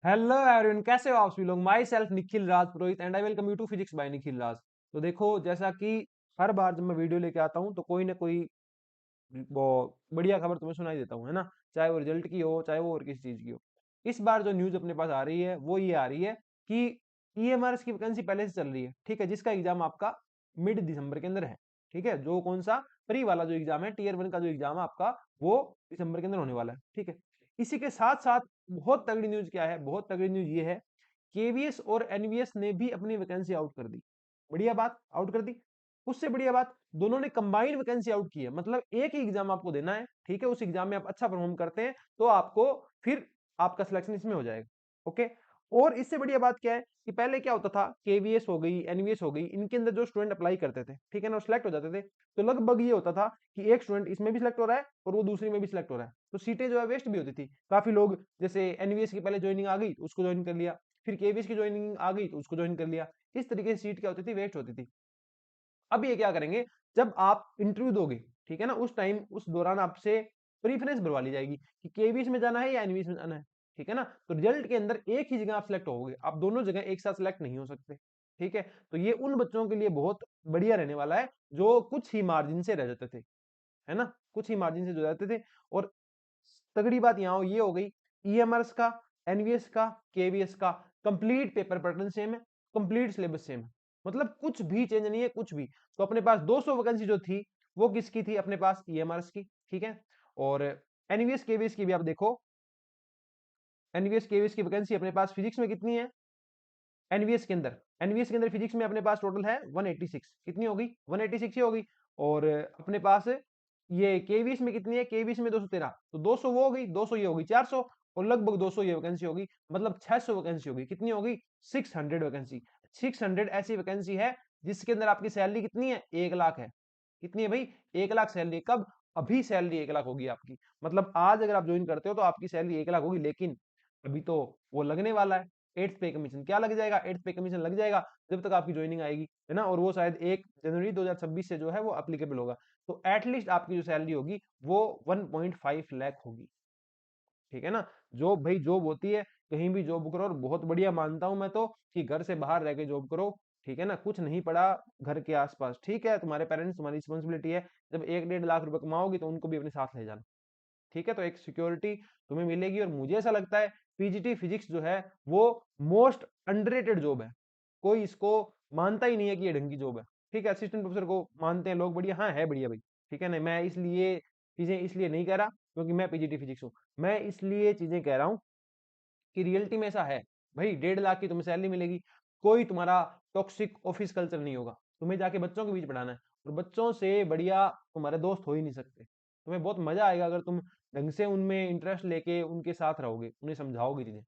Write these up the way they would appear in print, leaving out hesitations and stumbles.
Hello everyone, कैसे हो आप सभी लोग। Myself Nikhil Raj Purohit and I welcome you to physics by Nikhil Raj. तो देखो, जैसा कि हर बार जब मैं वीडियो लेके आता हूँ तो कोई ना कोई वो बढ़िया खबर तुम्हें सुनाई देता हूँ, है ना। चाहे वो रिजल्ट की हो, चाहे वो और किसी चीज की हो। इस बार जो न्यूज अपने पास आ रही है वो ये आ रही है कि ईएमआरएस की वैकेंसी पहले से चल रही है, ठीक है, जिसका एग्जाम आपका मिड दिसंबर के अंदर है। ठीक है, जो कौन सा प्री वाला जो एग्जाम है, टीयर 1 का जो एग्जाम है आपका, वो दिसंबर के अंदर होने वाला है। ठीक है, इसी के साथ साथ बहुत तगड़ी न्यूज क्या है, बहुत तगड़ी न्यूज ये है, केवीएस और एनवीएस ने भी अपनी वैकेंसी आउट कर दी। बढ़िया बात, आउट कर दी। उससे बढ़िया बात, दोनों ने कंबाइंड वैकेंसी आउट की है, मतलब एक ही एग्जाम आपको देना है। ठीक है, उस एग्जाम में आप अच्छा परफॉर्म करते हैं तो आपको फिर आपका सिलेक्शन इसमें हो जाएगा। ओके। और इससे बढ़िया बात क्या है कि पहले क्या होता था, केवीएस हो गई, एनवीएस हो गई, इनके अंदर जो स्टूडेंट अप्लाई करते थे, ठीक है ना, सिलेक्ट हो जाते थे, तो लगभग ये होता था कि एक स्टूडेंट इसमें भी सिलेक्ट हो रहा है और वो दूसरी में भी सिलेक्ट हो रहा है, तो सीटें जो है वेस्ट भी होती थी। काफी लोग, जैसे एनवीएस की पहले ज्वाइनिंग आ गई तो उसको ज्वाइन कर लिया, फिर केवीएस की ज्वाइनिंग आ गई तो उसको ज्वाइन कर लिया। इस तरीके से सीट क्या होती थी, वेस्ट होती थी। अब ये क्या करेंगे, जब आप इंटरव्यू दोगे, ठीक है ना, उस टाइम उस दौरान आपसे प्रीफरेंस भरवा ली जाएगी कि केवीएस में जाना है या एनवीएस में जाना है। ठीक है ना, तो रिजल्ट के अंदर एक ही जगह आप सिलेक्ट होगे, आप दोनों जगह एक साथ सिलेक्ट नहीं हो सकते। ठीक है, तो ये उन बच्चों के लिए बहुत बढ़िया रहने वाला है जो कुछ ही मार्जिन से रह जाते थे, है ना, कुछ ही मार्जिन से जो जाते थे। और तगड़ी बात यहाँ ये हो गई, ईएमआरएस का, एनवीएस का, केवीएस का कंप्लीट पेपर पैटर्न सेम है, कंप्लीट सिलेबस सेम है, मतलब कुछ भी चेंज नहीं है, कुछ भी। तो अपने पास 200 वैकेंसी जो थी वो किसकी थी, अपने पास ईएमआरएस की। ठीक है, और एनवीएस केवीएस की भी आप देखो, एनवीएस केवीएस की वैकेंसी अपने पास फिजिक्स में कितनी है, एनवीएस के अंदर फिजिक्स में अपने पास टोटल है 186, कितनी होगी, 186 ही होगी। और अपने पास ये केवीएस में कितनी है, केवीएस में 213, तो 200 वो होगी, 200 ये होगी, 400, और लगभग 200 ये वैकेंसी होगी, मतलब 600 वैकेंसी होगी। कितनी होगी, 600 वैकेंसी। 600 ऐसी वैकेंसी है जिसके अंदर आपकी सैलरी कितनी है, 1 लाख है। कितनी है भाई, 1 लाख सैलरी। कब, अभी सैलरी 1 लाख होगी आपकी, मतलब आज अगर आप ज्वाइन करते हो तो आपकी सैलरी 1 लाख होगी, लेकिन अभी तो वो लगने वाला है। एट्थ पे कमीशन क्या लग जाएगा, एट्थ पे कमीशन लग जाएगा जब तक आपकी ज्वाइनिंग आएगी, है ना, और वो शायद 1 जनवरी 2026 से जो है वो अप्लीकेबल होगा। तो एटलीस्ट आपकी जो सैलरी होगी वो 1.5 लाख होगी। ठीक है ना, जॉब भाई जॉब होती है, कहीं भी जॉब करो, और बहुत बढ़िया मानता हूं मैं तो कि घर से बाहर रह के जॉब करो। ठीक है ना, कुछ नहीं पड़ा घर के आसपास, ठीक है, तुम्हारे पेरेंट्स, तुम्हारी रिस्पॉन्सिबिलिटी है। जब 1-1.5 लाख कमाओगी तो उनको भी अपने साथ ले जाना। ठीक है, तो एक सिक्योरिटी तुम्हें मिलेगी। और मुझे ऐसा लगता है पीजीटी फिजिक्स जो है वो मोस्ट अंडररेटेड जॉब है, कोई इसको मानता ही नहीं है कि ये ढंग की जॉब है। ठीक है, असिस्टेंट प्रोफेसर को मानते हैं लोग बढ़िया, हाँ है बढ़िया भाई। ठीक है ना, मैं इसलिए चीजें इसलिए नहीं कह रहा क्योंकि मैं पीजीटी फिजिक्स हूँ, मैं इसलिए चीजें कह रहा हूँ कि रियलिटी में ऐसा है। भाई 1.5 लाख की तुम्हें सैलरी मिलेगी, कोई तुम्हारा टॉक्सिक ऑफिस कल्चर नहीं होगा, तुम्हें जाके बच्चों के बीच पढ़ाना है, और बच्चों से बढ़िया तुम्हारे दोस्त हो ही नहीं सकते। तुम्हें बहुत मजा आएगा अगर तुम ढंग से उनमें इंटरेस्ट लेके उनके साथ रहोगे, उन्हें समझाओगे चीजें।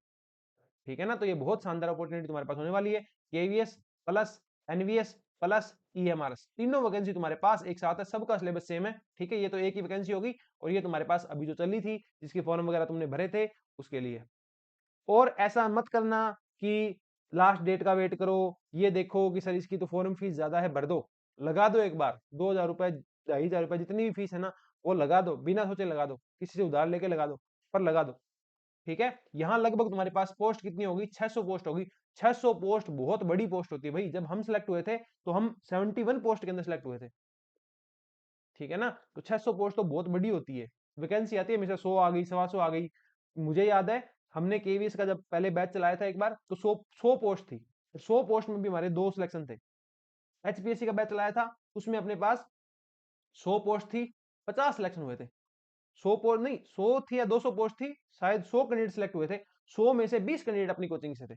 ठीक है ना, तो ये बहुत शानदार अपॉर्चुनिटी तुम्हारे पास होने वाली है। KVS plus NVS plus EMRS, तीनों वैकेंसी तुम्हारे पास एक साथ है, सबका सिलेबस सेम है। ठीक है, ये तो एक ही वैकेंसी होगी, और ये तुम्हारे पास अभी जो चली थी, जिसके फॉर्म वगैरह तुमने भरे थे, उसके लिए। और ऐसा मत करना कि लास्ट डेट का वेट करो, ये देखो कि सर इसकी तो फॉर्म फीस ज्यादा है, भर दो। लगा दो एक बार, 2,000 रुपए, 2,500 रुपए, जितनी भी फीस है ना, वो लगा दो, बिना सोचे लगा दो, किसी से उधार लेके लगा दो, पर लगा दो। ठीक है, यहाँ लगभग तुम्हारे पास पोस्ट कितनी होगी, 600 पोस्ट होगी। 600 पोस्ट बहुत बड़ी पोस्ट होती है भाई। जब हम सिलेक्ट हुए थे तो हम 71 पोस्ट के अंदर सिलेक्ट हुए थे। ठीक है ना, तो 600 पोस्ट तो बहुत बड़ी होती है। वैकेंसी आती है हमेशा 100 आ गई, 125 आ गई। मुझे याद है हमने केवीएस का जब पहले बैच चलाया था एक बार, तो 100 पोस्ट थी, 100 पोस्ट में भी हमारे 2 सिलेक्शन थे। एचपीएससी का बैच चलाया था, उसमें अपने पास 100 पोस्ट थी, 50 सिलेक्शन हुए थे। 100 पोस्ट नहीं, 100 थी या 200 पोस्ट थी, शायद 100 कैंडिडेट सिलेक्ट हुए थे। 100 में से 20 कैंडिडेट अपनी कोचिंग से थे।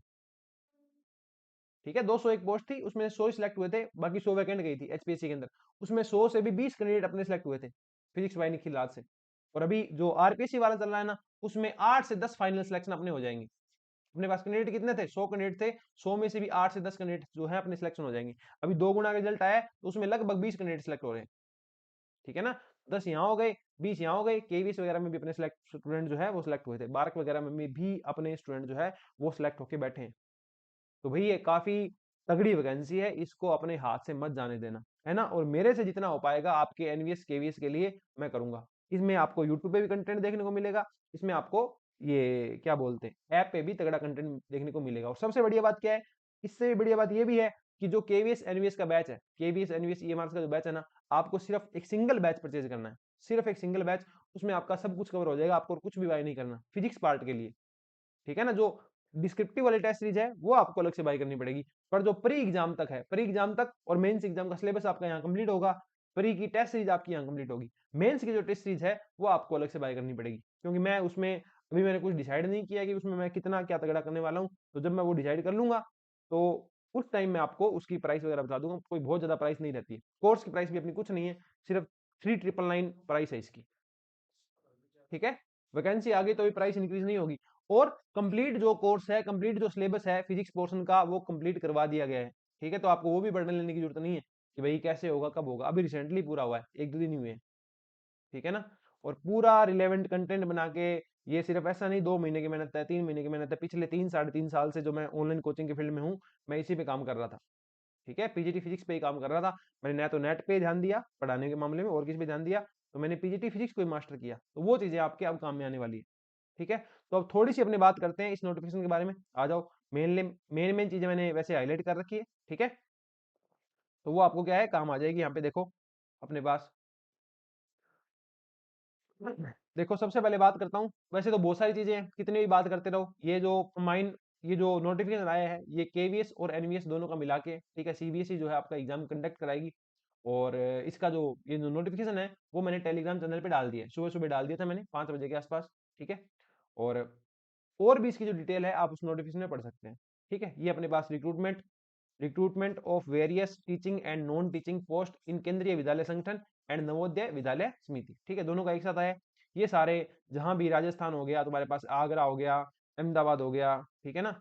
ठीक है, 201 पोस्ट थी, उसमें 100 ही सिलेक्ट हुए थे, बाकी 100 वैकेंट गई थी एचपीएससी के अंदर। उसमें 100 से भी 20 कैंडिडेट अपने सिलेक्ट हुए थे, फिजिक्स बाय निखिल राज से। और अभी जो आरपीएससी वाला चल रहा है ना, उसमें 8 से 10 फाइनल सिलेक्शन अपने हो जाएंगे। अपने पास कैंडिडेट कितने थे, 100 कैंडिडेट थे, 100 में से भी 8 से 10 कैंडिडेट जो है अपने सिलेक्शन हो जाएंगे। अभी 2 गुना का रिजल्ट आया है तो उसमें लगभग 20 कैंडिडेट सिलेक्ट हो रहे हैं। ठीक है ना, 10 यहाँ हो गए, 20 यहाँ हो गए। केवीएस वगैरह में भी अपने सिलेक्ट स्टूडेंट जो है वो सिलेक्ट हुए थे, बार्क वगैरह में भी अपने स्टूडेंट जो है वो सिलेक्ट होके बैठे हैं। तो भाई ये काफी तगड़ी वैकेंसी है, इसको अपने हाथ से मत जाने देना, है ना। और मेरे से जितना हो पाएगा आपके एनवीएस केवीएस के लिए मैं करूंगा। इसमें आपको यूट्यूब पे भी कंटेंट देखने को मिलेगा, इसमें आपको ये क्या बोलते हैं, ऐप पे भी तगड़ा कंटेंट देखने को मिलेगा। और सबसे बढ़िया बात क्या है, इससे भी बढ़िया बात ये भी है कि जो केवीएस एनवीएस का बैच है, केवीएस एनवीएस ईएमआर का जो बैच है ना, आपको सिर्फ एक सिंगल बैच परचेज करना है, सिर्फ एक सिंगल बैच, उसमें आपका सब कुछ कवर हो जाएगा, आपको कुछ भी बाय नहीं करना फिजिक्स पार्ट के लिए, ठीक है ना। जो डिस्क्रिप्टिव वाली टेस्ट सीरीज है वो आपको अलग से बाय करनी पड़ेगी, पर जो प्री एग्जाम तक है, प्री एग्जाम तक और मेंस एग्जाम का सिलेबस आपका यहाँ कंप्लीट होगा, प्री की टेस्ट सीरीज आपकी यहाँ कंप्लीट होगी, मेंस की जो टेस्ट सीरीज है वो आपको अलग से बाय करनी पड़ेगी, क्योंकि मैं उसमें अभी मैंने कुछ डिसाइड नहीं किया कि उसमें मैं कितना क्या तगड़ा करने वाला हूँ। तो जब मैं वो डिसाइड कर लूंगा तो उस टाइम में आपको उसकी प्राइस वगैरह बता दूंगा। कोई बहुत ज्यादा प्राइस नहीं रहती है, कोर्स की प्राइस भी अपनी कुछ नहीं है, सिर्फ 3999 प्राइस है इसकी, ठीक है। वैकेंसी आ गई तो भी प्राइस इंक्रीज नहीं होगी। और कंप्लीट जो कोर्स है, कंप्लीट जो सिलेबस है फिजिक्स पोर्शन का, वो कंप्लीट करवा दिया गया है, ठीक है। तो आपको वो भी बर्डन लेने की जरूरत नहीं है कि भाई कैसे होगा कब होगा, अभी रिसेंटली पूरा हुआ है, एक दो दिन ही हुए हैं, ठीक है ना। और पूरा रिलेवेंट कंटेंट बना के, ये सिर्फ ऐसा नहीं 2 महीने की मेहनत है, 3 महीने की मेहनत है, पिछले 3 साढ़े 3 साल से जो मैं ऑनलाइन कोचिंग के फील्ड में हूँ, मैं इसी पे काम कर रहा था, ठीक है। पीजीटी फिजिक्स पे ही काम कर रहा था। मैंने ना तो नेट पे ध्यान दिया पढ़ाने के मामले में और किसी पे ध्यान दिया, तो मैंने पीजीटी फिजिक्स को ही मास्टर किया, तो वो चीजें आपके अब काम में आने वाली है, ठीक है। तो अब थोड़ी सी अपनी बात करते हैं इस नोटिफिकेशन के बारे में, आ जाओ। मेन मेन मेन चीजें मैंने वैसे हाईलाइट कर रखी है, ठीक है। तो वो आपको क्या है काम आ जाएगी, यहाँ पे देखो अपने पास। देखो सबसे पहले बात करता हूँ, वैसे तो बहुत सारी चीजें हैं, कितनी भी बात करते रहो। ये जो नोटिफिकेशन आया है ये केवीएस और एनवीएस दोनों का मिला के, ठीक है, सीबीएसई जो है आपका एग्जाम कंडक्ट कराएगी। और इसका जो ये जो नोटिफिकेशन है वो मैंने टेलीग्राम चैनल पे डाल दिया है, सुबह सुबह डाल दिया था मैंने 5 बजे के आसपास, ठीक है। और भी इसकी जो डिटेल है आप उस नोटिफिकेशन में पढ़ सकते हैं, ठीक है। ये अपने पास recruitment of various teaching and non teaching post in Kendriya Vidyalaya संगठन एंड नवोदय विद्यालय समिति, ठीक है, दोनों का एक साथ आया है। ये सारे जहां भी राजस्थान हो गया तुम्हारे पास, आगरा हो गया, अहमदाबाद हो गया, ठीक है ना,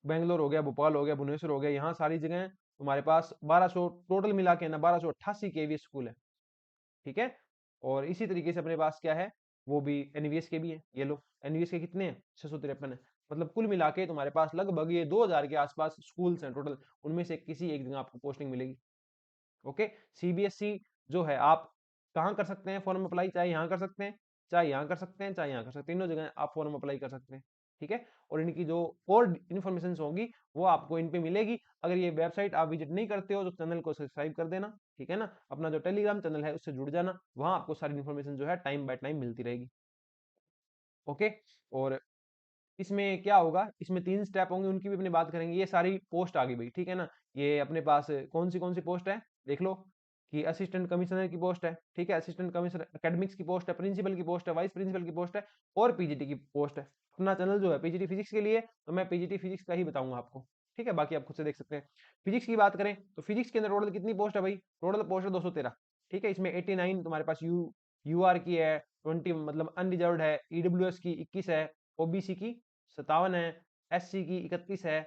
बेंगलोर हो गया, भोपाल हो गया, भुवनेश्वर हो गया, यहाँ सारी जगह तुम्हारे पास 1200 टोटल मिला के ना 1288 केवी स्कूल है, ठीक है। और इसी तरीके से अपने पास क्या है, वो भी एनवीएस के भी है। ये लो एनवीएस के कितने हैं, 653 है। मतलब कुल मिला के तुम्हारे पास लगभग ये 2000 के आसपास स्कूल्स हैं टोटल, उनमें से किसी एक जगह आपको पोस्टिंग मिलेगी, ओके। सीबीएसई जो है आप कहाँ कर सकते हैं फॉर्म अप्लाई, चाहे यहाँ कर सकते हैं, चाहे यहाँ कर सकते हैं, चाहे यहाँ कर सकते हैं, तीनों जगह आप फॉर्म अप्लाई कर सकते हैं, ठीक है। और इनकी जो और इन्फॉर्मेशन होगी वो आपको इन पे मिलेगी। अगर ये वेबसाइट आप विजिट नहीं करते हो तो चैनल को सब्सक्राइब कर देना, ठीक है ना। अपना जो टेलीग्राम चैनल है उससे जुड़ जाना, वहां आपको सारी इन्फॉर्मेशन जो है टाइम बाय टाइम मिलती रहेगी, ओके। और इसमें क्या होगा, इसमें 3 स्टेप होंगे, उनकी भी अपनी बात करेंगे। ये सारी पोस्ट आ गई भाई, ठीक है ना। ये अपने पास कौन सी पोस्ट है देख लो, कि असिस्टेंट कमिश्नर की पोस्ट है, ठीक है, असिस्टेंट कमिश्नर एकेडमिक्स की पोस्ट है, प्रिंसिपल की पोस्ट है, वाइस प्रिंसिपल की पोस्ट है, और पीजीटी की पोस्ट है। अपना चैनल जो है पीजीटी फिजिक्स के लिए, तो मैं पीजीटी फिजिक्स का ही बताऊंगा आपको, ठीक है, बाकी आप खुद से देख सकते हैं। फिजिक्स की बात करें तो फिजिक्स के अंदर टोटल कितनी पोस्ट है भाई, टोटल पोस्ट है 213, ठीक है। इसमें 89 तुम्हारे पास यूआर की है, 20 मतलब अनरिजर्व है, ईडब्ल्यूएस की 21 है, ओबीसी की 57 है, एससी की 31 है,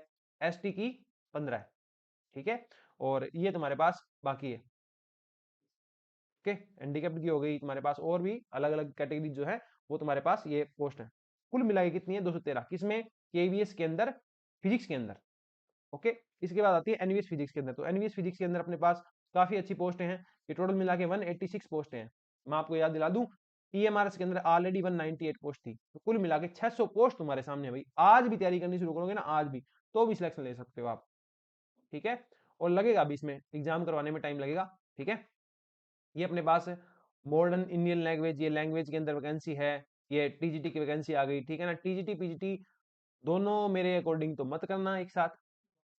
एसटी की 15 है, ठीक है। और ये तुम्हारे पास बाकी है, ओके। हैंडीकैप्ड की हो गई तुम्हारे पास, और भी अलग अलग कैटेगरी जो है वो तुम्हारे पास ये पोस्ट है। कुल मिला के कितनी है, 213, किसमें, केवीएस के अंदर, फिजिक्स के अंदर, ओके। इसके बाद आती है एनवीएस फिजिक्स के अंदर। तो एनवीएस फिजिक्स के अंदर अपने पास काफी अच्छी पोस्टें हैं, ये टोटल मिला के 186 पोस्टें हैं। मैं आपको याद दिला दूं, ईएमआरएस के अंदर ऑलरेडी 198 पोस्ट थी, तो कुल मिला के 600 पोस्ट तुम्हारे सामने है भाई। आज भी तैयारी करनी शुरू करोगे ना, आज भी, तो भी सिलेक्शन ले सकते हो आप, ठीक है। और लगेगा भी इसमें एग्जाम करवाने में टाइम लगेगा, ठीक है। ये अपने पास मॉडर्न इंडियन लैंग्वेज, ये लैंग्वेज के अंदर वैकेंसी है। ये टीजीटी की वैकेंसी आ गई, ठीक है ना। टीजीटी पीजीटी दोनों मेरे अकॉर्डिंग तो मत करना एक साथ,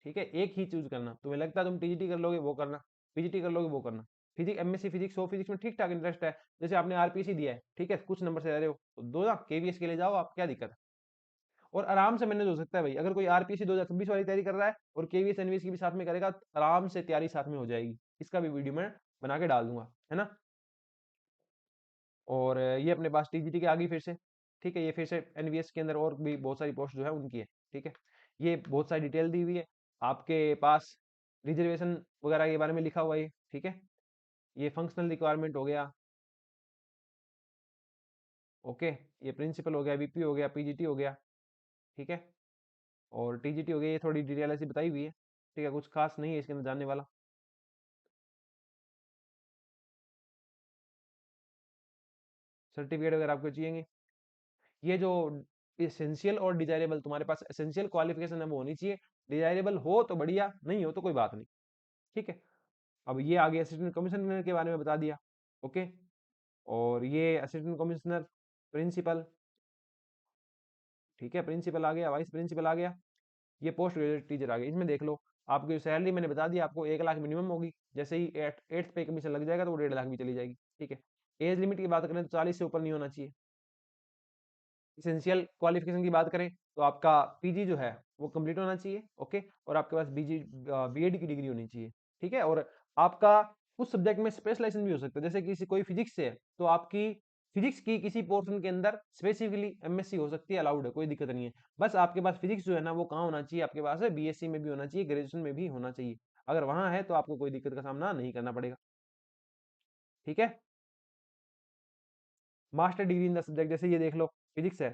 ठीक है, एक ही चूज करना। तुम्हें लगता है तुम टीजीटी कर लोगे वो करना, पीजीटी कर लोगे वो करना। फिजिक्स एमएससी फिजिक्स हो, फिजिक्स में ठीक ठाक इंटरेस्ट है, जैसे आपने आरपीसी दिया है, ठीक है, कुछ नंबर से रह रहे हो तो दो ना केवीएस के लिए जाओ आप, क्या दिक्कत है। और आराम से मैंने हो सकता है भाई, अगर कोई आरपीसी 2026 वाली तैयारी कर रहा है और केवीएस एनवीएस की भी साथ में करेगा, तो आराम से तैयारी साथ में हो जाएगी। इसका भी वीडियो मैं बना के डाल दूंगा, है ना। और ये अपने पास टीजीटी के आगे फिर से, ठीक है, ये फिर से एनवीएस के अंदर और भी बहुत सारी पोस्ट जो है उनकी है, ठीक है। ये बहुत सारी डिटेल दी हुई है आपके पास, रिजर्वेशन वगैरह के बारे में लिखा हुआ है, ठीक है। ये फंक्शनल रिक्वायरमेंट हो गया, ओके। ये प्रिंसिपल हो गया, वीपी हो गया, पीजीटी हो गया, ठीक है। और टीजीटी हो गया, ये थोड़ी डिटेल ऐसी बताई हुई है, ठीक है, कुछ खास नहीं है इसके अंदर जानने वाला। सर्टिफिकेट वगैरह आपको चाहिए, ये जो एसेंशियल और डिजायरेबल, तुम्हारे पास एसेंशियल क्वालिफिकेशन है वो होनी चाहिए, डिजायरेबल हो तो बढ़िया, नहीं हो तो कोई बात नहीं। ठीक है, अब ये आगे असिस्टेंट कमिश्नर के बारे में बता दिया। ओके, और ये असिस्टेंट कमिश्नर, प्रिंसिपल, ठीक है, प्रिंसिपल आ गया, वाइस प्रिंसिपल आ गया, ये पोस्ट ग्रेजुएट टीचर आ गया। इसमें देख लो, आपकी सैलरी मैंने बता दिया आपको 1 लाख मिनिमम होगी, जैसे ही 8th पे कमीशन लग जाएगा तो वो 1.5 लाख भी चली जाएगी। ठीक है, एज लिमिट की बात करें तो 40 से ऊपर नहीं होना चाहिए। इसेंशियल क्वालिफिकेशन की बात करें तो आपका पीजी जो है वो कंप्लीट होना चाहिए। ओके, और आपके पास बीएड की डिग्री होनी चाहिए। ठीक है, और आपका कुछ सब्जेक्ट में स्पेशलाइजेशन भी हो सकता है, जैसे किसी कोई फिजिक्स से है तो आपकी फिजिक्स की किसी पोर्शन के अंदर स्पेसिफिकली एमएससी हो सकती है, अलाउड है, कोई दिक्कत नहीं है। बस आपके पास फिजिक्स जो है ना वो कहाँ होना चाहिए, आपके पास है बीएससी में भी होना चाहिए, ग्रेजुएशन में भी होना चाहिए। अगर वहां है तो आपको कोई दिक्कत का सामना नहीं करना पड़ेगा। ठीक है, master degree in the subject, जैसे ये देख लो, फिजिक्स है,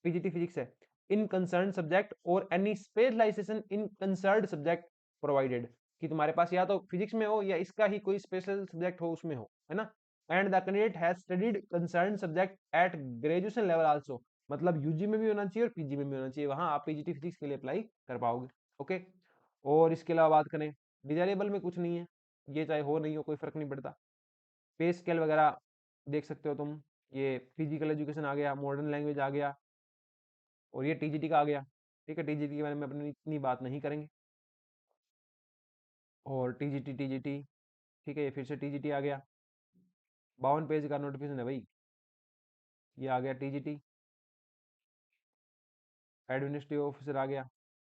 पीजीटी फिजिक्स है, इन कंसर्न सब्जेक्ट और any specialisation in concern subject provided, कि तुम्हारे पास या तो फिजिक्स में हो या इसका ही कोई स्पेशल सब्जेक्ट हो उसमें हो, है ना। And the candidate has studied concern subject at graduation level also, मतलब यूजी में भी होना चाहिए और पीजी में भी होना चाहिए, वहां आप पीजीटी फिजिक्स के लिए अप्लाई कर पाओगे। ओके, और इसके अलावा बात करें, डिजायरेबल में कुछ नहीं है, ये चाहे हो नहीं हो कोई फर्क नहीं पड़ता। पे स्केल वगैरह देख सकते हो तुम, ये फिजिकल एजुकेशन आ गया, मॉडर्न लैंग्वेज आ गया, और ये टीजीटी का आ गया। ठीक है, टीजीटी के बारे में अपनी इतनी बात नहीं करेंगे। और टीजीटी टीजीटी, ठीक है, ये फिर से टीजीटी आ गया, 52 पेज का नोटिफिकेशन है भाई। ये आ गया टीजीटी, एडमिनिस्ट्रेटिव ऑफिसर आ गया,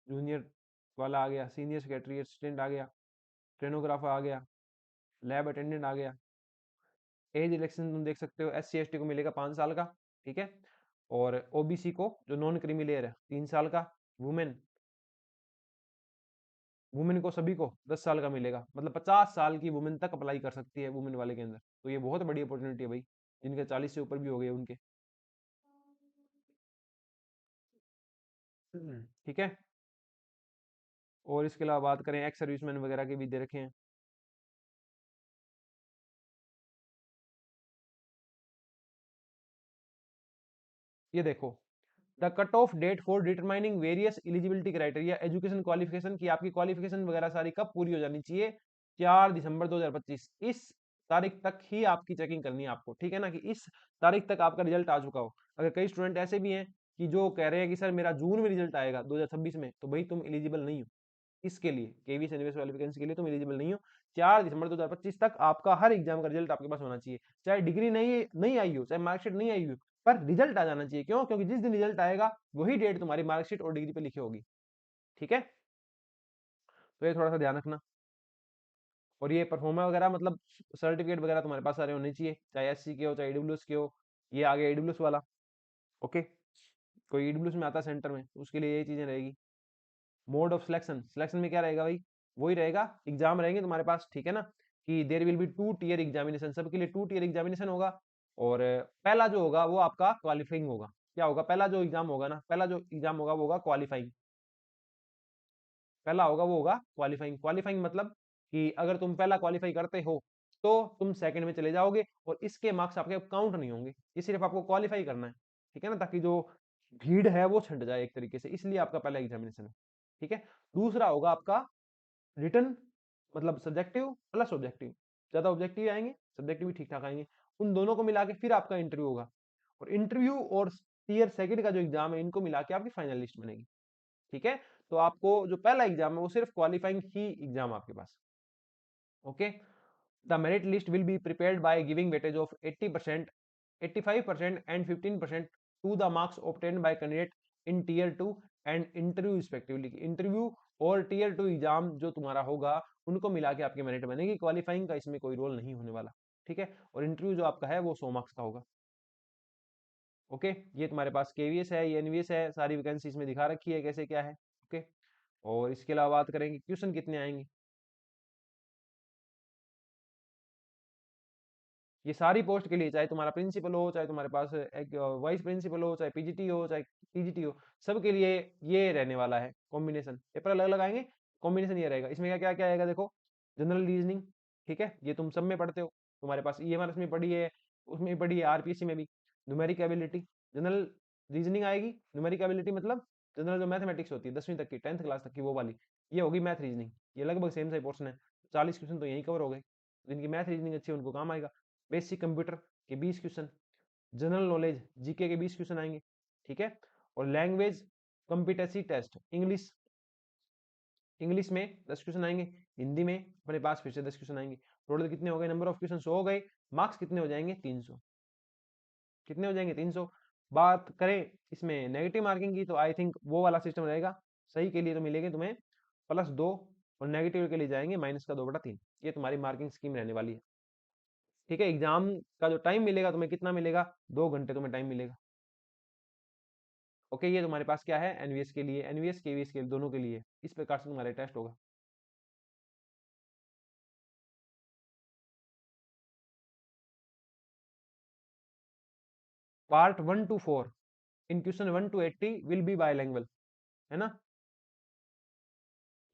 जूनियर वाला आ गया, सीनियर सेक्रेटरी असिस्टेंट आ गया, स्टेनोग्राफर आ गया, लैब अटेंडेंट आ गया। एज इलेक्शन तुम देख सकते हो, एस सी एस टी को मिलेगा 5 साल का। ठीक है, और ओबीसी को जो नॉन क्रीमी लेयर है 3 साल का, वुमेन, वुमेन को सभी को 10 साल का मिलेगा, मतलब 50 साल की वुमेन तक अप्लाई कर सकती है वुमेन वाले के अंदर। तो ये बहुत बड़ी अपॉर्चुनिटी है भाई, जिनके 40 से ऊपर भी हो गए उनके। ठीक है, और इसके अलावा बात करें, एक्स सर्विसमैन वगैरह के भी दे रखे हैं। ये देखो, the cut off date for determining various eligibility criteria education qualification, की आपकी क्वालिफिकेशन वगैरह सारी कब पूरी हो जानी चाहिए, 4 दिसंबर 2025, इस तारीख तक ही आपकी चेकिंग करनी है आपको। ठीक है ना, कि इस तारीख तक आपका रिजल्ट आ चुका हो। अगर कई स्टूडेंट ऐसे भी हैं कि जो कह रहे हैं कि सर मेरा जून में रिजल्ट आएगा 2026 में, तो भाई तुम एलिजिबल नहीं हो इसके लिए, केवीएस एनवीएस वाली वैकेंसी के लिए तुम एलिजिबल नहीं हो। 4 दिसंबर 2025 तक आपका हर एग्जाम का रिजल्ट आपके पास होना चाहिए, चाहे डिग्री नहीं नहीं आई हो, चाहे मार्कशीट नहीं आई हो, पर रिजल्ट आ जाना चाहिए। क्यों? क्योंकि जिस दिन रिजल्ट आएगा वही डेट तुम्हारी मार्कशीट और डिग्री पे लिखी होगी। ठीक है, तो ये थोड़ा सा ध्यान रखना। और ये परफॉर्मा वगैरह, मतलब सर्टिफिकेट वगैरह तुम्हारे पास सारे होने चाहिए, चाहे एससी के हो चाहे ईडब्ल्यूएस के हो। ये आ गया ईडब्ल्यूएस वाला। ओके, कोई ईडब्ल्यूएस में आता है सेंटर में, उसके लिए ये चीजें रहेगी। मोड ऑफ सिलेक्शन, सिलेक्शन में क्या रहेगा भाई, वही रहेगा, एग्जाम रहेंगे तुम्हारे पास। ठीक है ना, कि there will be 2 tier examination, सबके लिए 2 टियर एग्जामिनेशन होगा। और पहला जो होगा वो आपका क्वालिफाइंग होगा। क्या होगा? पहला जो एग्जाम होगा ना, पहला जो एग्जाम होगा वो होगा क्वालिफाइंग। पहला होगा वो होगा क्वालिफाइंग। क्वालिफाइंग मतलब कि अगर तुम पहला क्वालिफाई करते हो तो तुम सेकंड में चले जाओगे, और इसके मार्क्स आपके काउंट नहीं होंगे, ये सिर्फ आपको क्वालिफाई करना है। ठीक है ना, ताकि जो भीड़ है वो छंट जाए एक तरीके से, इसलिए आपका पहला एग्जामिनेशन है। ठीक है, दूसरा होगा आपका रिटर्न, मतलब सब्जेक्टिव प्लस ऑब्जेक्टिव, ज्यादा ऑब्जेक्टिव आएंगे, सब्जेक्टिव भी ठीक ठाक आएंगे, उन दोनों को मिला के फिर आपका इंटरव्यू होगा। और इंटरव्यू और टीयर सेकंड का जो एग्जाम है, इनको मिला के आपकी फाइनल लिस्ट बनेगी। ठीक है, तो आपको जो पहला एग्जाम है वो सिर्फ क्वालिफाइंग ही एग्जाम आपके पास। Okay, the merit list will be prepared by giving weightage of 80%, 85% and 15% to the marks obtained by candidate in tier 2 and interview respectively. Interview और टीयर 2 एग्जाम जो तुम्हारा होगा उनको मिला के आपकी मेरिट बनेगी, क्वालिफाइंग का इसमें कोई रोल नहीं होने वाला। ठीक है, और इंटरव्यू जो आपका है वो 100 मार्क्स का होगा। ओके, ये तुम्हारे पास केवीएस है, ये एनवीएस है, सारी वैकेंसी इसमें दिखा रखी है कैसे क्या है। ओके, और इसके अलावा बात करेंगे क्वेश्चन कितने आएंगे। ये सारी पोस्ट के लिए, चाहे तुम्हारा प्रिंसिपल हो, चाहे तुम्हारे पास एक वाइस प्रिंसिपल हो, चाहे पीजीटी हो, चाहे टीजीटी हो, सबके लिए ये रहने वाला है कॉम्बिनेशन। पेपर अलग अलग आएंगे, कॉम्बिनेशन ये रहेगा। इसमें क्या क्या क्या आएगा देखो, जनरल रीजनिंग, ठीक है, ये तुम सब में पढ़ते हो, तुम्हारे पास ईएमआरएस में पढ़ी है, उसमें भी पढ़ी है, आरपीएससी में भी। न्यूमेरिक एबिलिटी, जनरल रीजनिंग आएगी, न्यूमेरिक एबिलिटी मतलब जनरल जो मैथमेटिक्स होती है 10वीं तक की, 10th क्लास तक की वो वाली, ये होगी मैथ रीजनिंग। ये लगभग सेम सा पोर्शन है, 40 क्वेश्चन तो यही कवर हो गए। जिनकी मैथ रीजनिंग अच्छी है उनको काम आएगा। बेसिक कंप्यूटर के 20 क्वेश्चन, जनरल नॉलेज जीके के 20 क्वेश्चन आएंगे, ठीक है। और language competency test, English, English में 10 क्वेश्चन आएंगे, हिंदी में अपने पास फिर से 10 क्वेश्चन आएंगे। टोटल कितने हो गए, नंबर ऑफ क्वेश्चन 100 हो गए, मार्क्स कितने हो जाएंगे 300। कितने हो जाएंगे 300। बात करें इसमें नेगेटिव मार्किंग की, तो आई थिंक वो वाला सिस्टम रहेगा, सही के लिए तो मिलेंगे तुम्हें +2 और नेगेटिव के लिए जाएंगे -2/3। ये तुम्हारी मार्किंग स्कीम रहने वाली है, ठीक है। एग्जाम का जो टाइम मिलेगा तुम्हें कितना मिलेगा, 2 घंटे तुम्हें टाइम मिलेगा। ओके, ये तुम्हारे पास क्या है, एनवीएस के लिए, एनवीएस केवीएस के लिए, दोनों के लिए इस प्रकार से तुम्हारा टेस्ट होगा। Part 1 to 4 in question 1 to 80 will be by language, है ना।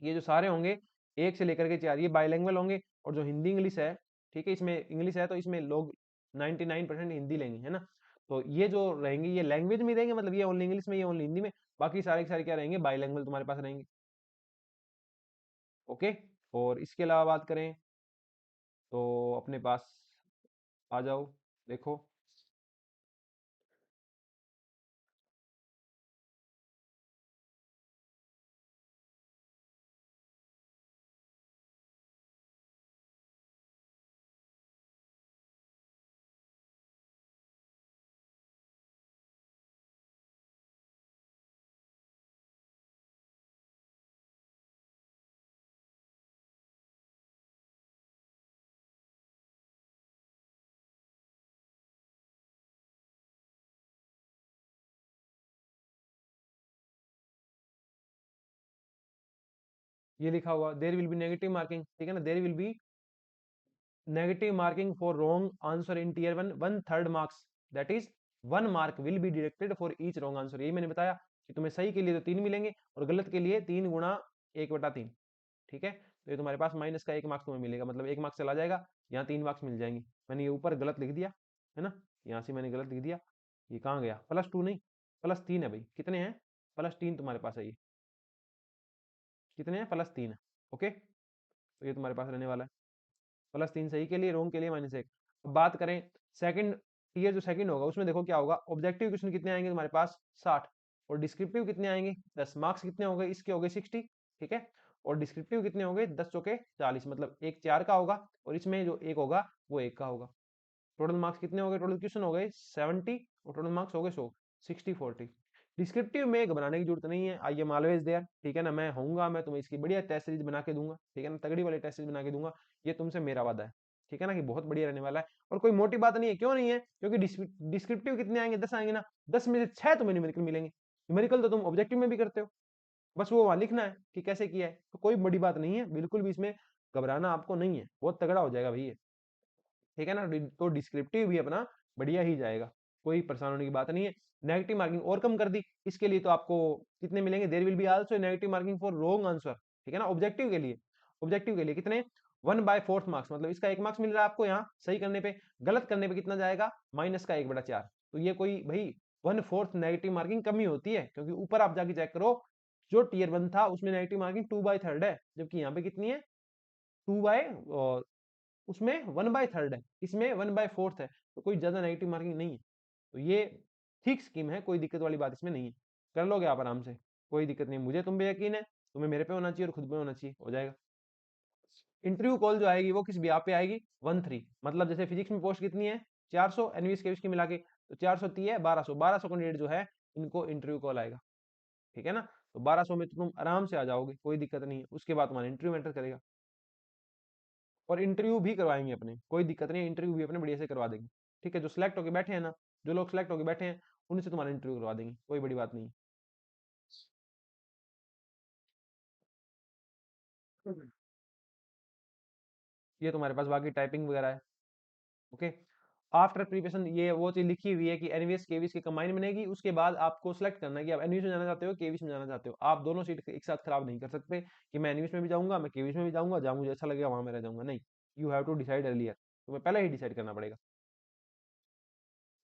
ये जो सारे होंगे 1 से लेकर के 4 ये बायलैंग्वेज होंगे। और जो हिंदी इंग्लिश है, ठीक है, इसमें इंग्लिश है तो इसमें लोग 99% हिंदी लेंगे, है ना। तो ये जो रहेंगे ये लैंग्वेज में रहेंगे, मतलब ये ओनली इंग्लिश में, ये ओनली हिंदी में, बाकी सारे के सारे क्या रहेंगे, बायलैंग्वेज तुम्हारे पास रहेंगे। ओके। और इसके अलावा बात करें तो अपने पास आ जाओ, देखो। ये लिखा हुआ there will be negative marking, ठीक है ना, there will be negative marking for wrong answer in tier 1 1/3 marks, that is 1 mark will be deducted for each wrong answer. यही मैंने बताया कि तुम्हें सही के लिए तो 3 मिलेंगे और गलत के लिए 3 × 1/3, ठीक है। तो ये तुम्हारे पास माइनस का 1 मार्क्स तुम्हें मिलेगा, मतलब 1 मार्क्स चला जाएगा, यहाँ 3 मार्क्स मिल जाएंगे। मैंने ये ऊपर गलत लिख दिया, है ना, यहाँ से मैंने गलत लिख दिया, ये कहाँ गया, +2 नहीं, +3 है भाई, कितने हैं, +3 तुम्हारे पास है, ये कितने हैं, +3 है। ओके, तो ये तुम्हारे पास रहने वाला है, +3 सही के लिए, रॉन्ग के लिए -1। अब बात करें सेकंड टीयर, जो सेकंड होगा उसमें देखो क्या होगा, ऑब्जेक्टिव क्वेश्चन कितने आएंगे तुम्हारे पास 60, और डिस्क्रिप्टिव कितने आएंगे 10, मार्क्स कितने हो गए इसके, हो गए 60, ठीक है। और डिस्क्रिप्टिव कितने हो गए 10 चौके 40, मतलब एक 4 का होगा और इसमें जो एक होगा वो 1 का होगा। टोटल मार्क्स कितने हो गए, टोटल क्वेश्चन हो गए 70 और टोटल मार्क्स हो गए 100, 60/40। डिस्क्रिप्टिव में घबराने की जरूरत नहीं है, आई एम ऑलवेज देयर, ठीक है ना, मैं होऊंगा, मैं तुम्हें इसकी बढ़िया टेस्ट सीरीज बना के दूंगा, ठीक है ना, तगड़ी वाली टेस्ट सीरीज बना के दूंगा, ये तुमसे मेरा वादा है, ठीक है ना, कि बहुत बढ़िया रहने वाला है। और कोई मोटी बात नहीं है, क्यों नहीं है, क्योंकि डिस्क्रिप्टिव कितने आएंगे 10 आएंगे ना, 10 में से 6 तुम्हें न्यूमेरिकल मिलेंगे। न्यूमेरिकल तो तुम ऑब्जेक्टिव में भी करते हो, बस वो वहां लिखना है कि कैसे किया है, तो कोई बड़ी बात नहीं है, बिल्कुल भी इसमें घबराना आपको नहीं है, बहुत तगड़ा हो जाएगा भैया, ठीक है ना। तो डिस्क्रिप्टिव भी अपना बढ़िया ही जाएगा, कोई परेशान होने की बात नहीं है। नेगेटिव मार्किंग और कम कर दी, इसके लिए तो आपको कितने मिलेंगे, there will be also negative marking for wrong answer, ठीक है ना, ऑब्जेक्टिव के लिए। ऑब्जेक्टिव के लिए कितने, 1/4 मार्क्स, मतलब इसका 1 मार्क्स मिल रहा है आपको यहाँ सही करने पे, गलत करने पे कितना जाएगा, -1/4। तो ये कोई भाई 1/4 नेगेटिव मार्किंग कमी होती है, क्योंकि ऊपर आप जाके चेक करो, जो टीयर 1 था उसमें नेगेटिव मार्किंग 2/3 है, जबकि यहाँ पे कितनी है, 2 बाय उसमें 1/3 है, इसमें 1/4 है, तो कोई ज्यादा नेगेटिव मार्किंग नहीं है। तो ये ठीक स्कीम है, कोई दिक्कत वाली बात इसमें नहीं है, कर लोगे आप आराम से, कोई दिक्कत नहीं, मुझे तुम पे यकीन है, तुम्हें मेरे पे होना चाहिए और खुद पे होना चाहिए, हो जाएगा। इंटरव्यू कॉल जो आएगी वो किस भी आप पे आएगी 1-3, मतलब जैसे फिजिक्स में पोस्ट कितनी है 400, एनवीएस केवीएस की मिला के, तो 430 है, 1200 कैंडिडेट जो है इनको इंटरव्यू कॉल आएगा, ठीक है ना। तो 1200 में तो तुम आराम से आ जाओगे, कोई दिक्कत नहीं है, उसके बाद तुम्हारा इंटरव्यू एंटर करेगा। और इंटरव्यू भी करवाएंगे अपने, कोई दिक्कत नहीं है, इंटरव्यू भी अपने बढ़िया से करवा देंगे, ठीक है। जो सिलेक्ट होके बैठे हैं ना, जो लोग सिलेक्ट होके बैठे हैं उनसे तुम्हारा इंटरव्यू करवा देंगे, कोई बड़ी बात नहीं है। ये तुम्हारे पास बाकी टाइपिंग वगैरह है। ओके, आफ्टर प्रिपरेशन ये वो चीज लिखी हुई है कि एनवीएस केवीएस की कंबाइन बनेगी, उसके बाद आपको सिलेक्ट करना है कि आप एनवीएस में जाना चाहते हो केवीएस में जाना चाहते हो, आप दोनों सीट एक साथ खराब नहीं कर सकते कि मैं एनवीएस में भी जाऊंगा मैं केवीएस में भी जाऊंगा, जहां मुझे अच्छा लगेगा वहां मैं रह जाऊंगा, नहीं, you have to decide earlier, तुम्हें पहले ही डिसाइड करना पड़ेगा,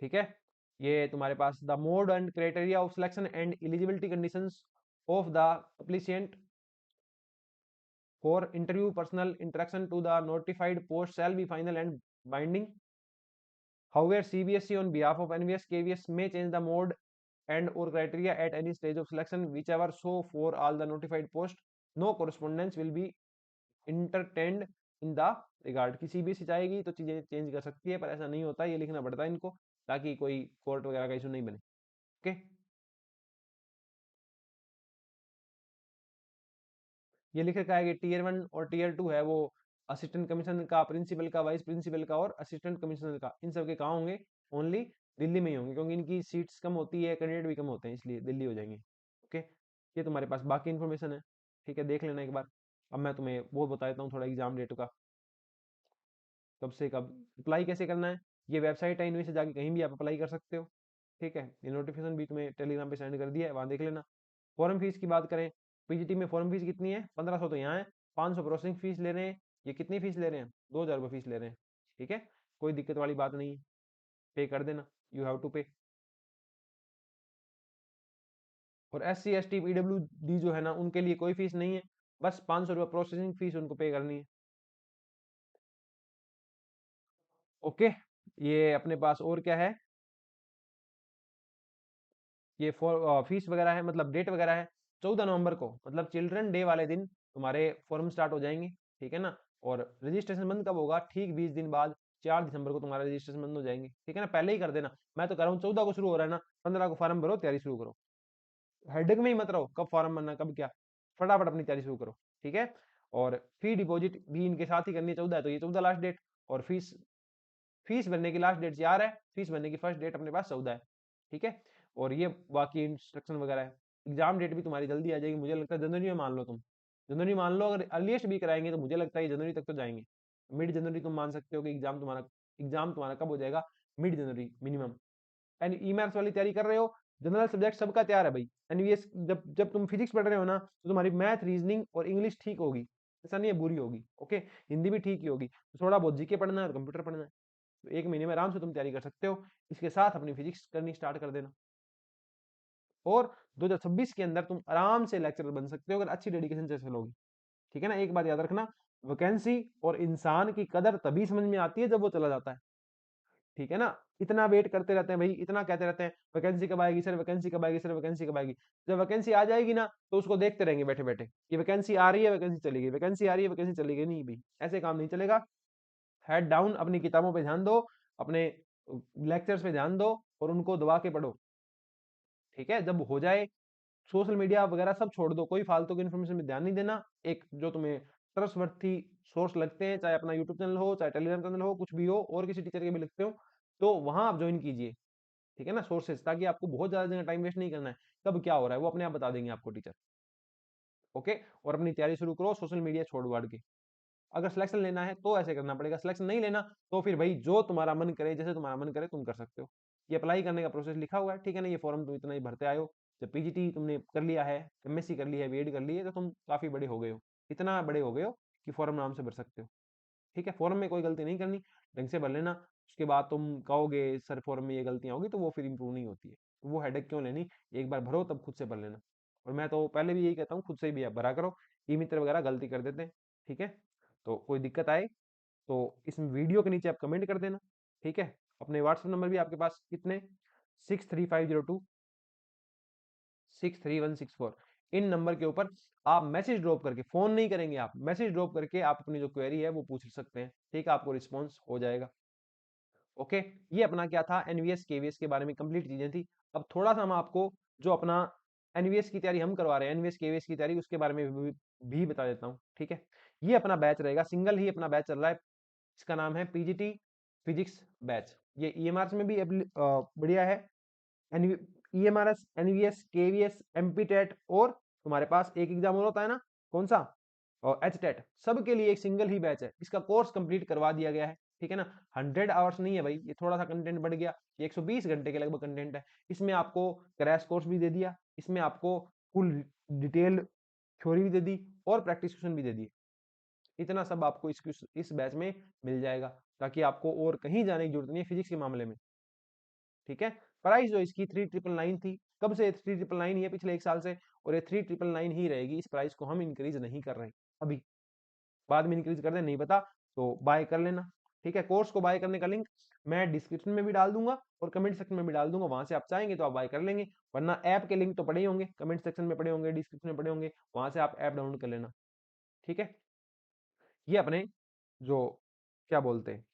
ठीक है। ये तुम्हारे पास the mode and criteria of selection and eligibility conditions of the applicant for interview personal interaction to the notified post shall be final and binding. However, CBSE on behalf of NVS KVS may change the mode and or criteria at any stage of selection, whichever. So for all the notified post, no correspondence will be entertained in the regard. कि CBSE चाहेगी तो चीजें change कर सकती है, पर ऐसा नहीं होता, ये लिखना पड़ता है इनको, ताकि कोई कोर्ट वगैरह का इशू नहीं बने. ओके, ये लिख रखा है कि टीयर 1 और टीयर 2 है वो असिस्टेंट कमिश्नर का, प्रिंसिपल का, वाइस प्रिंसिपल का और असिस्टेंट कमिश्नर का, इन सब के कहाँ होंगे? ओनली दिल्ली में ही होंगे, क्योंकि इनकी सीट्स कम होती है, कैंडिडेट भी कम होते हैं, इसलिए दिल्ली हो जाएंगे. ओके, ये तुम्हारे पास बाकी इन्फॉर्मेशन है. ठीक है, देख लेना एक बार. अब मैं तुम्हें वो बता देता हूँ थोड़ा एग्जाम डेट का, कब से कब अप्लाई कैसे करना है. ये वेबसाइट है, इनमें से जाके कहीं भी आप अप्लाई कर सकते हो. ठीक है, ये नोटिफिकेशन भी तुम्हें टेलीग्राम पे सेंड कर दिया है, वहाँ देख लेना. फॉर्म फीस की बात करें, पीजीटी में फॉर्म फीस कितनी है? 1500 तो यहाँ है, 500 प्रोसेसिंग फीस ले रहे हैं. ये कितनी फीस ले रहे हैं? 2000 रुपये फीस ले रहे हैं. ठीक है, कोई दिक्कत वाली बात नहीं है, पे कर देना, यू हैव टू पे. और SC ST PWD जो है ना, उनके लिए कोई फीस नहीं है, बस 500 रुपये प्रोसेसिंग फीस उनको पे करनी है. ओके, ये अपने पास और क्या है, ये फीस वगैरह है, मतलब डेट वगैरह है 14 नवंबर को, मतलब चिल्ड्रन डे वाले दिन तुम्हारे फॉर्म स्टार्ट हो जाएंगे. ठीक है ना, और रजिस्ट्रेशन बंद कब होगा? ठीक 20 दिन बाद, 4 दिसंबर को तुम्हारा रजिस्ट्रेशन बंद हो जाएंगे. ठीक है ना, पहले ही कर देना. मैं तो कह रहा हूँ 14 को शुरू हो रहा है ना, 15 को फॉर्म भरो, तैयारी शुरू करो. हेडेक में ही मत रहो कब फॉर्म भरना कब क्या, फटाफट अपनी तैयारी शुरू करो. ठीक है, और फी डिपॉजिट भी इनके साथ ही करनी है. 14 है तो ये 14 लास्ट डेट, और फीस फीस भरने की लास्ट डेट 4 है, फीस भरने की फर्स्ट डेट अपने पास 14 है. ठीक है, और ये बाकी इंस्ट्रक्शन वगैरह है. एग्जाम डेट भी तुम्हारी जल्दी आ जाएगी, मुझे लगता है जनवरी में मान लो तुम, जनवरी मान लो. अगर अर्लीस्ट भी कराएंगे तो मुझे लगता है ये जनवरी तक तो जाएंगे. मिड जनवरी तुम मान सकते हो कि एग्जाम तुम्हारा कब हो जाएगा? Mid January minimum. And E maths वाली तैयारी कर रहे हो, जनरल सब्जेक्ट सबका तैयार है भाई. एनवीएस जब जब तुम फिजिक्स पढ़ रहे हो ना, तो तुम्हारी मैथ, रीजनिंग और इंग्लिश ठीक होगी, ऐसा नहीं है बुरी होगी. ओके, हिंदी भी ठीक ही होगी. तो थोड़ा बहुत जीके पढ़ना है और कंप्यूटर पढ़ना है, तो 1 महीने में आराम से तुम तैयारी कर सकते हो. इसके साथ अपनी फिजिक्स करनी स्टार्ट कर देना, और 2026 के अंदर तुम आराम से लेक्चरर बन सकते हो अगर अच्छी डेडिकेशन से चलोगे. ठीक है ना, एक बात याद रखना, वैकेंसी और इंसान की कदर तभी समझ में आती है जब वो चला जाता है. ठीक है ना, इतना वेट करते रहते हैं भाई, इतना कहते रहते हैं वैकेंसी कब आएगी सर, वैकेंसी कब आएगी सर, वैकेंसी कब आएगी. जब वैकेंसी आ जाएगी ना, तो उसको देखते रहेंगे बैठे बैठे कि वैकेंसी आ रही है, वैकेंसी चली गई, वैकेंसी आ रही है, वैकेंसी चली गई. नहीं भाई, ऐसे काम नहीं चलेगा. हेड डाउन, अपनी किताबों पे ध्यान दो, अपने लेक्चर्स पे ध्यान दो, और उनको दबा के पढ़ो. ठीक है, जब हो जाए, सोशल मीडिया वगैरह सब छोड़ दो, कोई फालतू की इन्फॉर्मेशन में ध्यान नहीं देना. एक जो तुम्हें ट्रस्टवर्थी सोर्स लगते हैं, चाहे अपना यूट्यूब चैनल हो, चाहे टेलीग्राम चैनल हो, कुछ भी हो, और किसी टीचर के भी लगते हो, तो वहां आप ज्वाइन कीजिए. ठीक है ना, सोर्सेज, ताकि आपको बहुत ज्यादा जगह टाइम वेस्ट नहीं करना है. कब क्या हो रहा है वो अपने आप बता देंगे आपको टीचर. ओके, और अपनी तैयारी शुरू करो सोशल मीडिया छोड़ वाड़ के. अगर सिलेक्शन लेना है तो ऐसे करना पड़ेगा, सिलेक्शन नहीं लेना तो फिर भाई जो तुम्हारा मन करे, जैसे तुम्हारा मन करे तुम कर सकते हो. ये अप्लाई करने का प्रोसेस लिखा हुआ है. ठीक है ना, ये फॉर्म तुम इतना ही भरते आए हो. जब पीजीटी तुमने कर लिया है, एमएससी कर लिया है, बीएड कर ली है, तो तुम काफी बड़े हो गए हो, इतना बड़े हो गए हो कि फॉर्म आराम से भर सकते हो. ठीक है, फॉर्म में कोई गलती नहीं करनी, ढंग से भर लेना. उसके बाद तुम कहोगे सर फॉर्म में ये गलतियां होगी, तो वो फिर इंप्रूव नहीं होती है, तो वो हेडेक क्यों लेनी. एक बार भरो तब खुद से भर लेना. और मैं तो पहले भी यही कहता हूँ, खुद से भी आप भरा करो, ई मित्र वगैरह गलती कर देते हैं. ठीक है, तो कोई दिक्कत आए तो इस वीडियो के नीचे आप कमेंट कर देना. ठीक है, अपने व्हाट्सएप नंबर भी आपके पास कितने, 63502 63164, इन नंबर के ऊपर आप मैसेज ड्रॉप करके, फोन नहीं करेंगे आप, मैसेज ड्रॉप करके आप अपनी जो क्वेरी है वो पूछ सकते हैं. ठीक है, आपको रिस्पॉन्स हो जाएगा. ओके, ये अपना क्या था, एनवीएस केवीएस के बारे में कंप्लीट चीजें थी. अब थोड़ा सा हम आपको जो अपना एनवीएस की तैयारी हम करवा रहे हैं, एनवीएस केवीएस की तैयारी, उसके बारे में भी बता देता हूँ. ठीक है, ये अपना बैच रहेगा, सिंगल ही अपना बैच चल रहा है. इसका नाम है पीजीटी फिजिक्स बैच. ये ईएमआरएस में भी बढ़िया है. ईएमआरएस, एनवीएस, केवीएस, एमपीटेट, और तुम्हारे पास एक एग्जाम और होता है ना, कौन सा, और एचटेट, सबके लिए एक सिंगल ही बैच है. इसका कोर्स कंप्लीट करवा दिया गया है. ठीक है ना, 100 आवर्स नहीं है भाई, ये थोड़ा सा कंटेंट बढ़ गया, ये 120 घंटे के लगभग कंटेंट है. इसमें आपको क्रैश कोर्स भी दे दिया, इसमें आपको फुल डिटेल्ड थ्योरी भी दे दी, और प्रैक्टिस क्वेश्चन भी दे दिए. इतना सब आपको इस बैच में मिल जाएगा, ताकि आपको और कहीं जाने की जरूरत नहीं है फिजिक्स के मामले में. ठीक है, प्राइस जो इसकी 3999 थी, कब से 3999 ही है, पिछले 1 साल से, और ये 3999 ही रहेगी। इस प्राइस को हम इंक्रीज नहीं कर रहे अभी, बाद में इंक्रीज कर दे नहीं पता, तो बाय कर लेना। ठीक है, कोर्स को बाय करने का लिंक मैं डिस्क्रिप्शन में भी डाल दूंगा और कमेंट सेक्शन में भी डाल दूंगा, वहां से आप चाहेंगे तो आप बाय कर लेंगे, वरना ऐप के लिंक तो पड़े ही होंगे, कमेंट सेक्शन में पड़े होंगे, डिस्क्रिप्शन में पड़े होंगे, वहां से आप ऐप डाउनलोड कर लेना। ठीक है, ये अपने जो क्या बोलते हैं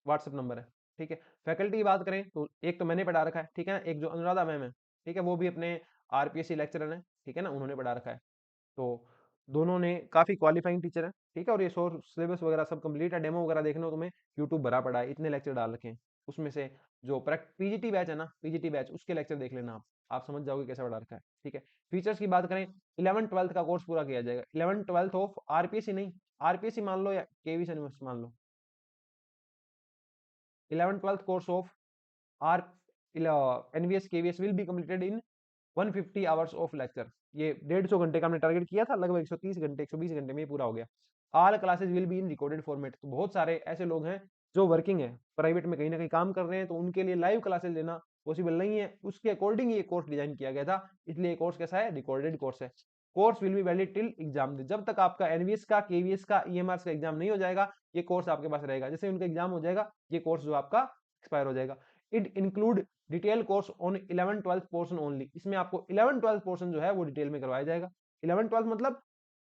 व्हाट्सएप नंबर है। ठीक है, फैकल्टी की बात करें तो एक तो मैंने पढ़ा रखा है, ठीक है ना, एक जो अनुराधा मैम है, ठीक है, वो भी अपने आरपीएससी लेक्चरर है, ठीक है ना, उन्होंने पढ़ा रखा है। तो दोनों ने काफी क्वालिफाइंग टीचर है, ठीक है, और ये सोर्स सिलेबस वगैरह सब कंप्लीट है, डेमो वगैरह देखना हो तुम्हें यूट्यूब भरा पड़ा है, इतने लेक्चर डाल रखे हैं, उसमें से जो पीजीटी बैच है ना, पीजीटी बैच उसके लेक्चर देख लेना आप समझ जाओगे कैसा पढ़ा रखा है। ठीक है, फीचर्स की बात करें, 11th-12th का कोर्स पूरा किया जाएगा, 11th-12th ऑफ आरपीएससी नहीं, आरपीएससी मान लो या केवीसी यूनिवर्सिटी मान लो, 11th-12th course of R NVS KVS will be completed in 150 hours of lecture. ये 150 घंटे का हमने टारगेट किया था, लगभग 130 घंटे 120 घंटे में ये पूरा हो गया। All classes will be in recorded format. तो बहुत सारे ऐसे लोग हैं जो वर्किंग है, प्राइवेट में कहीं ना कहीं काम कर रहे हैं, तो उनके लिए लाइव क्लासेस लेना पॉसिबल नहीं है, उसके अकॉर्डिंग ये कोर्स डिजाइन किया गया था, इसलिए कोर्स कैसा है, रिकॉर्डेड कोर्स है। Course will be valid till exam, जब तक आपका एनवीएस का, केवीएस का, ईएमआर का एग्जाम नहीं हो जाएगा, ये कोर्स आपके पास रहेगा। जैसे उनका एग्जाम हो जाएगा, ये कोर्स जो आपका एक्सपायर हो जाएगा। It include detail course on 11th-12th portion only. इसमें आपको 11th-12th पोर्शन जो है वो डिटेल में करवाया जाएगा। 11th-12th मतलब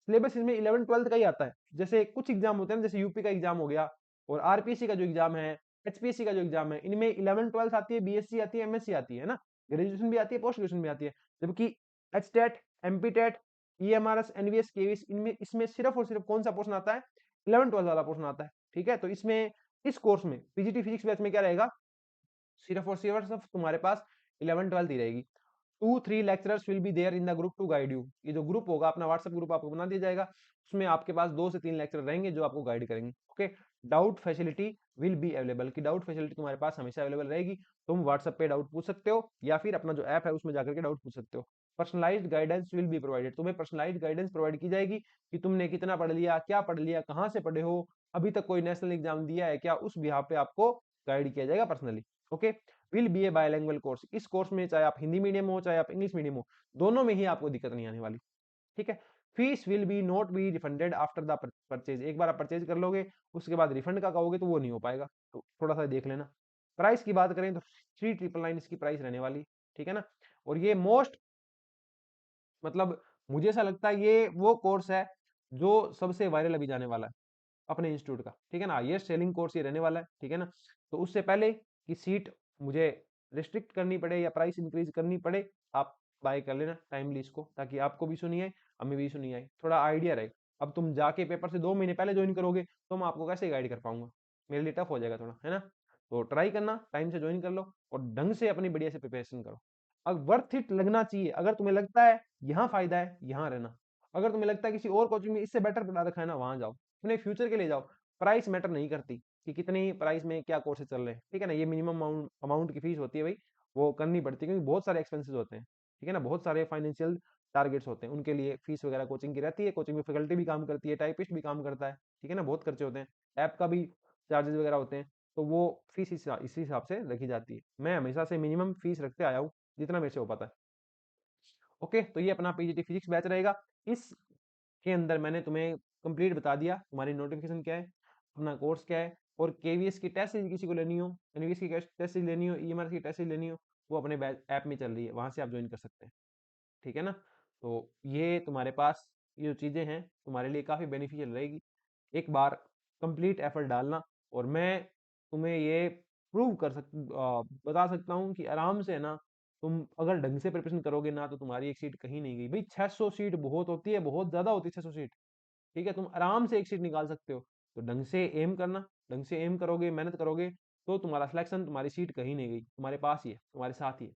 सिलेबस इसमें 11th-12th का ही आता है। जैसे कुछ एग्जाम होते हैं, जैसे यूपी का एग्जाम हो गया, और आरपीएससी का जो एग्जाम है, एचपीएससी का जो एग्जाम है, इनमें 11th-12th आती है, बीएससी आती है, एमएससी आती है ना, ग्रेजुएशन भी आती है, पोस्ट ग्रेजुएशन भी आती है। जबकि HTET, MPTET, EMRS, NVS, KVS, इनमें इसमें सिर्फ और सिर्फ कौन सा पोर्शन आता है, 11th-12th वाला पोर्शन आता है। ठीक है, तो इसमें इस कोर्स में पीजीटी फिजिक्स बैच में क्या रहेगा, सिर्फ और सिर्फ तुम्हारे पास 11th-12th ही रहेगी। 2-3 lecturers will be there in the group to guide you. ये जो ग्रुप होगा, अपना व्हाट्सएप ग्रुप आपको बना दिया जाएगा, उसमें आपके पास 2 से 3 लेक्चर रहेंगे जो आपको गाइड करेंगे। Okay, doubt facility will be available, की डाउट फैसिलिटी तुम्हारे पास हमेशा अवेलेबल रहेगी, तुम व्हाट्सएप पे डाउट पूछ सकते हो, या फिर अपना जो ऐप है उसमें जाकर के डाउट पूछ सकते हो। Personalised guidance will be provided, तुम्हें पर्सनलाइज्ड गाइडेंस प्रोवाइड की जाएगी कि तुमने कितना पढ़ लिया, क्या पढ़ लिया, कहाँ से पढ़े हो, अभी तक कोई नेशनल एग्जाम दिया है क्या, उस बिहार पे आपको गाइड किया जाएगा personally. Okay, will be A by language course, इस कोर्स में चाहे आप हिंदी मीडियम हो चाहे आप इंग्लिश मीडियम हो, दोनों में ही आपको दिक्कत नहीं आने वाली। ठीक है, fees will be not be refunded after the purchase, एक बार आप परचेज कर लोगे उसके बाद रिफंड का कहोगे तो वो नहीं हो पाएगा, तो थोड़ा सा देख लेना। प्राइस की बात करें तो 3999 इसकी प्राइस रहने वाली, ठीक है ना, और ये मोस्ट, मतलब मुझे ऐसा लगता है ये वो कोर्स है जो सबसे वायरल अभी जाने वाला है अपने इंस्टीट्यूट का, ठीक है ना, ये सेलिंग कोर्स ये रहने वाला है, ठीक है ना। तो उससे पहले कि सीट मुझे रिस्ट्रिक्ट करनी पड़े या प्राइस इंक्रीज करनी पड़े, आप बाय कर लेना टाइमली इसको, ताकि आपको भी सुनी आए, हमें भी सुनी आए, थोड़ा आइडिया रहे। अब तुम जाके पेपर से 2 महीने पहले ज्वाइन करोगे तो मैं आपको कैसे गाइड कर पाऊंगा, मेरे लिए टफ हो जाएगा थोड़ा, है ना। तो ट्राई करना, टाइम से ज्वाइन कर लो और ढंग से अपनी बढ़िया से प्रिपरेशन करो। अब वर्थ इट लगना चाहिए, अगर तुम्हें लगता है यहाँ फायदा है यहाँ रहना, अगर तुम्हें लगता है किसी और कोचिंग में इससे बेटर पढ़ा रखा है ना, वहां जाओ, अपने फ्यूचर के लिए जाओ। प्राइस मैटर नहीं करती कि कितनी प्राइस में क्या कोर्सेज चल रहे हैं, ठीक है ना, ये मिनिमम अमाउंट की फीस होती है भाई, वो करनी पड़ती है, क्योंकि बहुत सारे एक्सपेंसेस होते हैं, ठीक है ना, बहुत सारे फाइनेंशियल टारगेट्स होते हैं, उनके लिए फीस वगैरह कोचिंग की रहती है, कोचिंग में फैकल्टी भी काम करती है, टाइपिस्ट भी काम करता है, ठीक है ना, बहुत खर्चे होते हैं, ऐप का भी चार्जेस वगैरह होते हैं, तो वो फीस इसी हिसाब से रखी जाती है। मैं हमेशा से मिनिमम फीस रखते आया हूँ, जितना मेरे से हो पाता है। ओके, तो ये अपना पीजीटी फिजिक्स बैच रहेगा, इसके अंदर मैंने तुम्हें कंप्लीट बता दिया तुम्हारी नोटिफिकेशन क्या है, अपना कोर्स क्या है, और केवीएस की टेस्ट सीरीज किसी को लेनी हो, एनवीएस की टेस्ट सीरीज लेनी हो, ईएमआर की टेस्ट सीरीज लेनी हो, वो अपने ऐप में चल रही है, वहां से आप ज्वाइन कर सकते हैं, ठीक है ना। तो ये तुम्हारे पास ये जो चीजें हैं तुम्हारे लिए काफी बेनिफिशियल रहेगी, एक बार कंप्लीट एफर्ट डालना, और मैं तुम्हें ये प्रूव बता सकता हूँ कि आराम से ना, तुम अगर ढंग से प्रिपरेशन करोगे ना, तो तुम्हारी एक सीट कहीं नहीं गई भाई, 600 सीट बहुत होती है, बहुत ज्यादा होती है 600 सीट, ठीक है, तुम आराम से एक सीट निकाल सकते हो। तो ढंग से एम करना, ढंग से एम करोगे, मेहनत करोगे, तो तुम्हारा सिलेक्शन, तुम्हारी सीट कहीं नहीं गई, तुम्हारे पास ही है, तुम्हारे साथ ही है,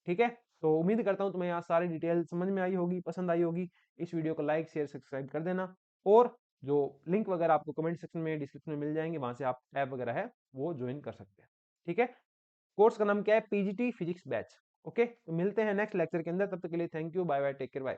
ठीक है। तो उम्मीद करता हूँ तुम्हें यहाँ सारी डिटेल समझ में आई होगी, पसंद आई होगी। इस वीडियो को लाइक शेयर सब्सक्राइब कर देना, और जो लिंक वगैरह आपको कमेंट सेक्शन में डिस्क्रिप्शन में मिल जाएंगे, वहां से आप ऐप वगैरह है वो ज्वाइन कर सकते हैं, ठीक है। कोर्स का नाम क्या है, पीजीटी फिजिक्स बैच। ओके, तो मिलते हैं नेक्स्ट लेक्चर के अंदर, तब तक के लिए thank you, bye bye, take care, bye.